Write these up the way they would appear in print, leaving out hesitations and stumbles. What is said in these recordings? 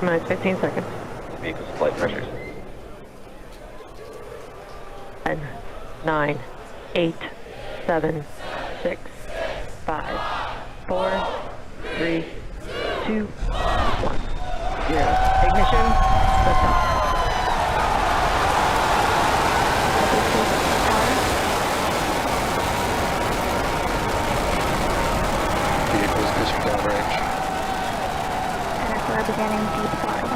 minutes, 15 seconds. Vehicle's flight pressures. 10, 9, 8, 7, 6, 5, 4, 3, 2, 1, 0. Ignition, liftoff. Vehicle's pushing downrange. We're beginning deep throttle.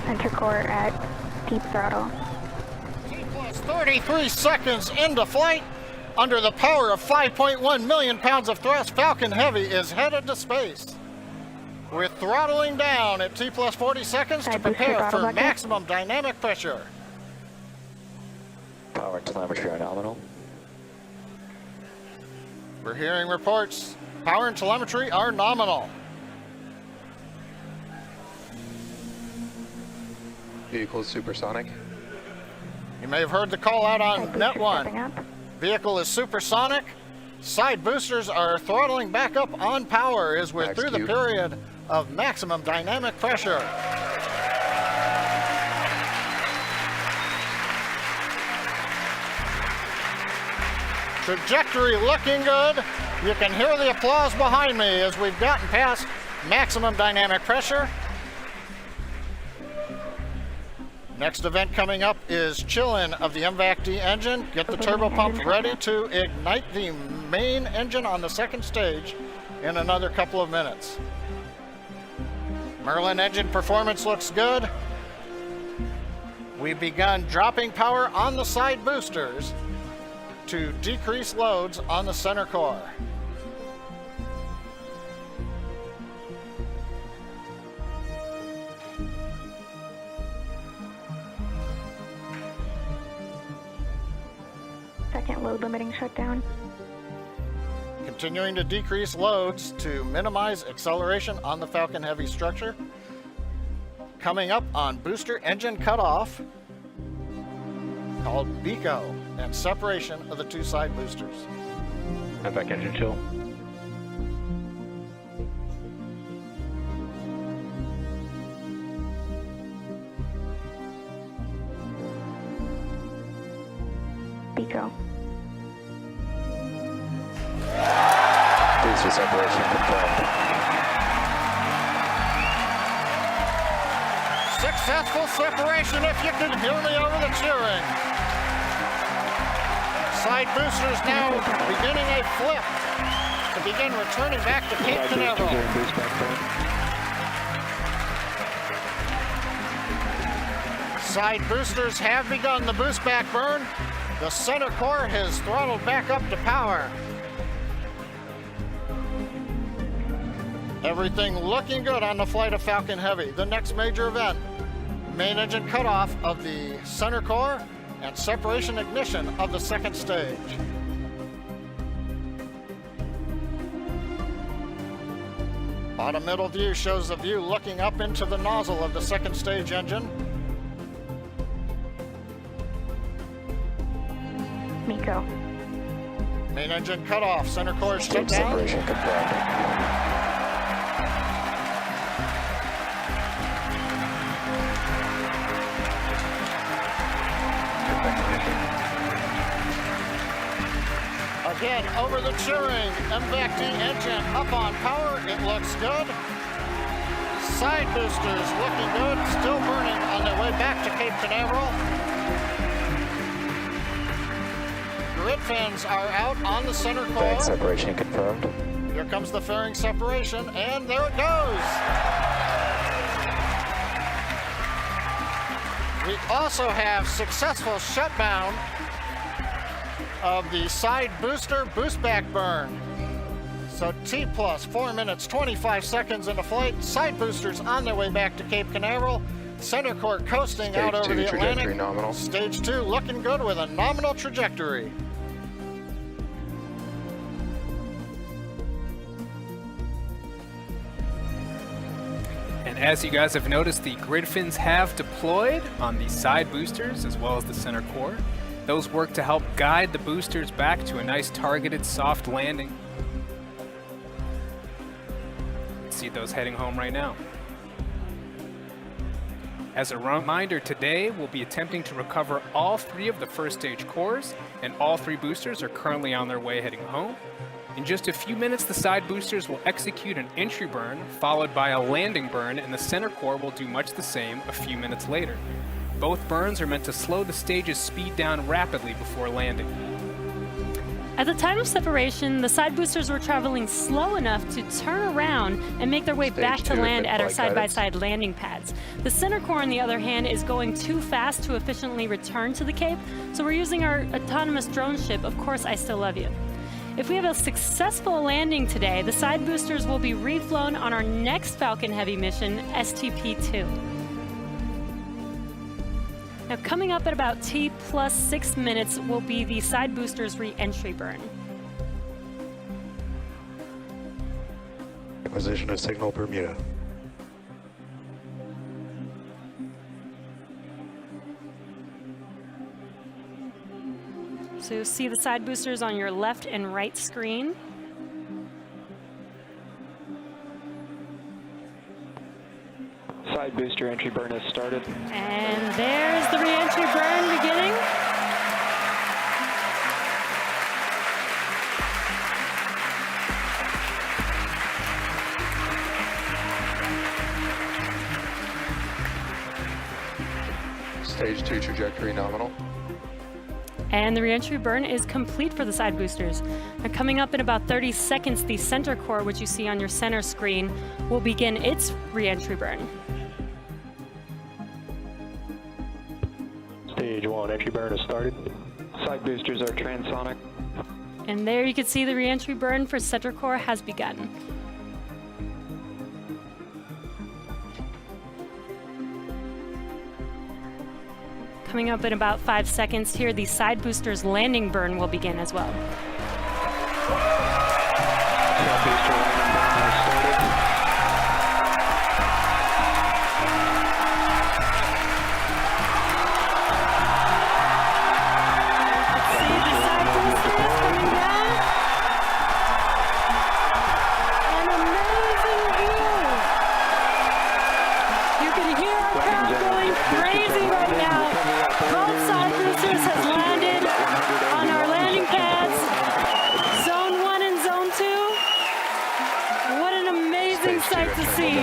Center core at deep throttle. T plus 33 seconds into flight. Under the power of 5.1 million pounds of thrust, Falcon Heavy is headed to space. We're throttling down at T plus 40 seconds to prepare for maximum dynamic pressure. Power and telemetry are nominal. We're hearing reports. Power and telemetry are nominal. Vehicle supersonic. You may have heard the call out on Net 1. Vehicle is supersonic. Side boosters are throttling back up on power as we're through the period of maximum dynamic pressure. Trajectory looking good. You can hear the applause behind me as we've gotten past maximum dynamic pressure. Next event coming up is chill-in of the MVAC-D engine. Get the turbo pump ready to ignite the main engine on the second stage in another couple of minutes. Merlin engine performance looks good. We've begun dropping power on the side boosters to decrease loads on the center core. Second load limiting shutdown. Continuing to decrease loads to minimize acceleration on the Falcon Heavy structure. Coming up on booster engine cutoff, called BICO, and separation of the two side boosters. MVAC engine chill. BICO. Booster separation confirmed. Successful separation if you can hear me over the cheering. Side boosters now beginning a flip to begin returning back to Cape Canaveral. Side boosters have begun the boost back burn. The center core has throttled back up to power. Everything looking good on the flight of Falcon Heavy. The next major event, main engine cutoff of the center core and separation ignition of the second stage. Bottom middle view shows the view looking up into the nozzle of the second stage engine. MECO. Main engine cutoff, center core shut down. Separation confirmed. Again, over the cheering, MVAC-D engine up on power, it looks good. Side boosters looking good, still burning on their way back to Cape Canaveral. Grid fans are out on the center core. Fairing separation confirmed. Here comes the fairing separation, and there it goes. We also have successful shutdown of the side booster boost back burn. So T plus 4 minutes, 25 seconds into flight. Side boosters on their way back to Cape Canaveral. Center core coasting out over the Atlantic. Nominal. Stage 2 looking good with a nominal trajectory. And as you guys have noticed, the grid fins have deployed on the side boosters as well as the center core. Those work to help guide the boosters back to a nice targeted soft landing. See those heading home right now. As a reminder, today we'll be attempting to recover all 3 of the first stage cores, and all 3 boosters are currently on their way heading home. In just a few minutes, the side boosters will execute an entry burn, followed by a landing burn, and the center core will do much the same a few minutes later. Both burns are meant to slow the stage's speed down rapidly before landing. At the time of separation, the side boosters were traveling slow enough to turn around and make their way back to land at our side-by-side landing pads. The center core, on the other hand, is going too fast to efficiently return to the Cape, so we're using our autonomous drone ship, Of Course I Still Love You. If we have a successful landing today, the side boosters will be reflown on our next Falcon Heavy mission, STP-2. Now, coming up at about T plus 6 minutes will be the side boosters re-entry burn. Acquisition of signal Bermuda. So you'll see the side boosters on your left and right screen. Side booster entry burn has started. And there's the re-entry burn beginning. Stage 2 trajectory nominal. And the re-entry burn is complete for the side boosters. Now, coming up in about 30 seconds, the center core, which you see on your center screen, will begin its re-entry burn. Stage 1 entry burn has started. Side boosters are transonic. And there you can see the re-entry burn for center core has begun. Coming up in about 5 seconds here, the side boosters landing burn will begin as well. Side booster landing burn has started. See the side boosters coming down. An amazing view. You can hear our crowd going crazy right now. Both side boosters has landed on our landing pads. Zone 1 and Zone 2. What an amazing sight to see.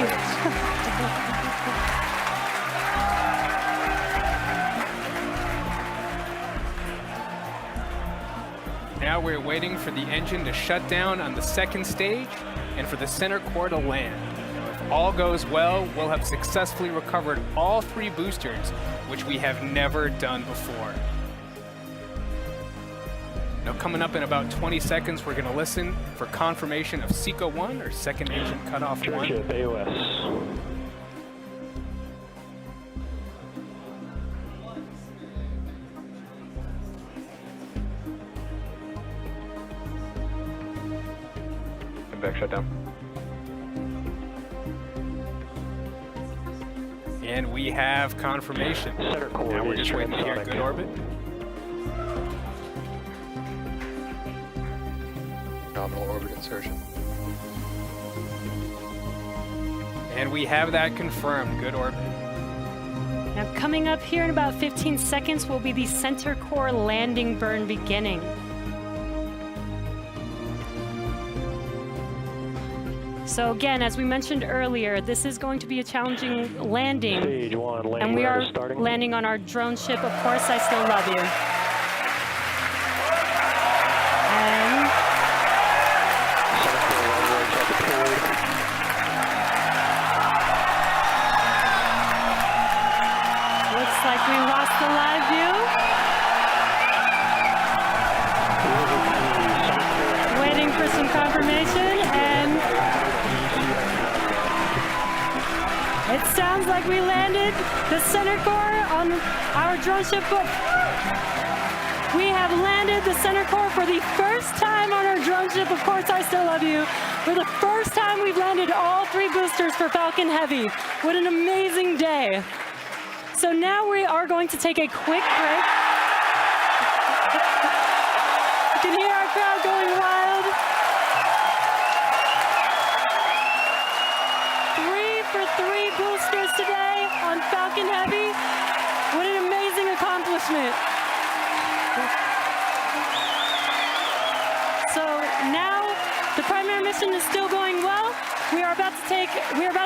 Now we're waiting for the engine to shut down on the second stage and for the center core to land. Now, if all goes well, we'll have successfully recovered all 3 boosters, which we have never done before. Now, coming up in about 20 seconds, we're going to listen for confirmation of SECO 1, or second engine cutoff 1. Ship AOS. Back shutdown. And we have confirmation. Center core Now we're is just waiting to hear transonic. good orbit. Nominal orbit insertion. And we have that confirmed. Good orbit. Now, coming up here in about 15 seconds will be the center core landing burn beginning. So again, as we mentioned earlier, this is going to be a challenging landing. Stage 1 landing And we burn are is starting. landing on our drone ship, Of Course I Still Love You. And Center core landing lights are deployed. looks like we lost the live view. Waiting for some confirmation, and it sounds like we landed the center core on our drone ship. We have landed the center core for the first time on our drone ship, Of Course course, I still love you. For the first time, we've landed all 3 boosters for Falcon Heavy. What an amazing day. So now we are going to take a quick break. You can hear our crowd going wild. 3 for 3 boosters today on Falcon Heavy. What an amazing accomplishment. So now the primary mission is still going well. We are about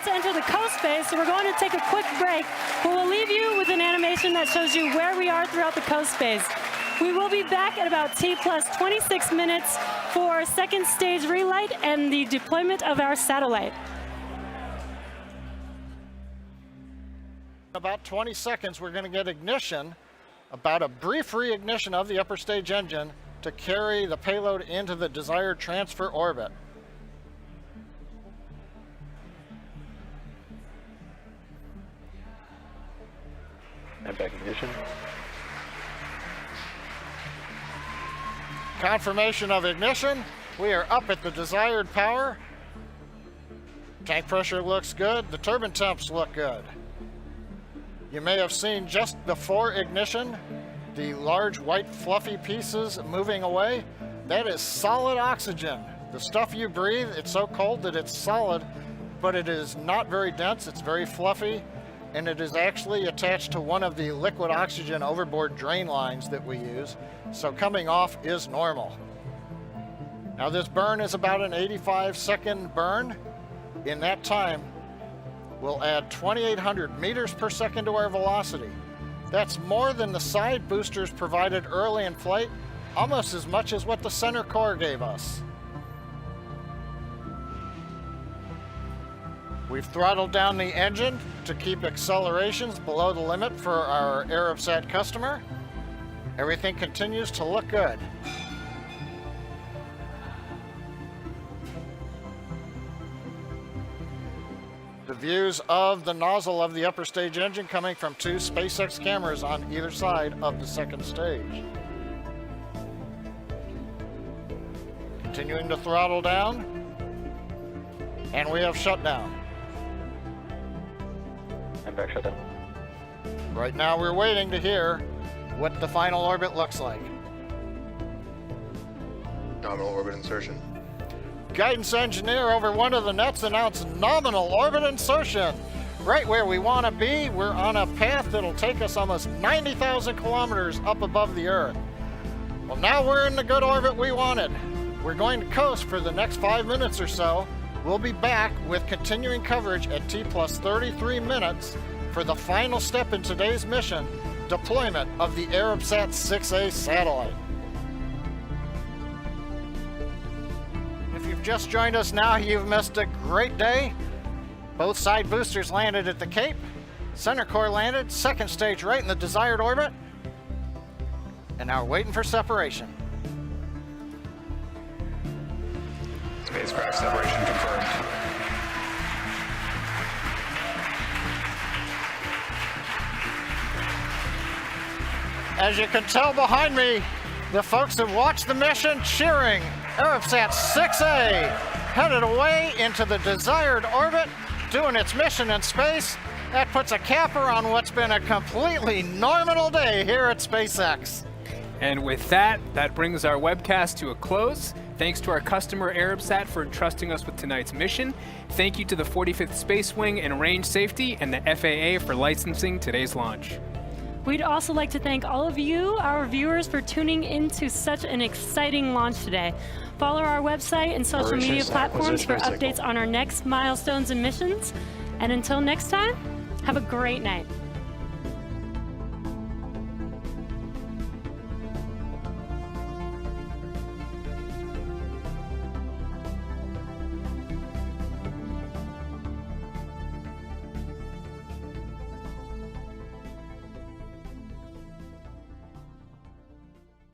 to enter the coast phase, so we're going to take a quick break. But we'll leave you with an animation that shows you where we are throughout the coast phase. We will be back at about T plus 26 minutes for second stage relight and the deployment of our satellite. About 20 seconds, we're going to get ignition, about a brief reignition of the upper stage engine to carry the payload into the desired transfer orbit. And back ignition. Confirmation of ignition. We are up at the desired power. Tank pressure looks good. The turbine temps look good. You may have seen just before ignition the large white fluffy pieces moving away. That is solid oxygen. The stuff you breathe, it's so cold that it's solid, but it is not very dense. It's very fluffy, and it is actually attached to one of the liquid oxygen overboard drain lines that we use. So coming off is normal. Now this burn is about an 85-second burn. In that time, we'll add 2,800 meters per second to our velocity. That's more than the side boosters provided early in flight, almost as much as what the center core gave us. We've throttled down the engine to keep accelerations below the limit for our Arabsat customer. Everything continues to look good. The views of the nozzle of the upper stage engine coming from 2 SpaceX cameras on either side of the second stage. Continuing to throttle down, and we have shutdown. And back shutdown. Right now we're waiting to hear what the final orbit looks like. Nominal orbit insertion. Guidance engineer over one of the nets announced nominal orbit insertion. Right where we want to be, we're on a path that'll take us almost 90,000 kilometers up above the Earth. Well, now we're in the good orbit we wanted. We're going to coast for the next 5 minutes or so. We'll be back with continuing coverage at T plus 33 minutes for the final step in today's mission, deployment of the Arabsat 6A satellite. If you've just joined us now, you've missed a great day. Both side boosters landed at the Cape. Center core landed, second stage right in the desired orbit. And now we're waiting for separation. Spacecraft separation confirmed. As you can tell behind me, the folks that watched the mission cheering. Arabsat 6A headed away into the desired orbit, doing its mission in space. That puts a capper on what's been a completely normal day here at SpaceX. And with that, that brings our webcast to a close. Thanks to our customer Arabsat for entrusting us with tonight's mission. Thank you to the 45th Space Wing and Range Safety and the FAA for licensing today's launch. We'd also like to thank all of you, our viewers, for tuning into such an exciting launch today. Follow our website and social media platforms for updates on our next milestones and missions. And until next time, have a great night.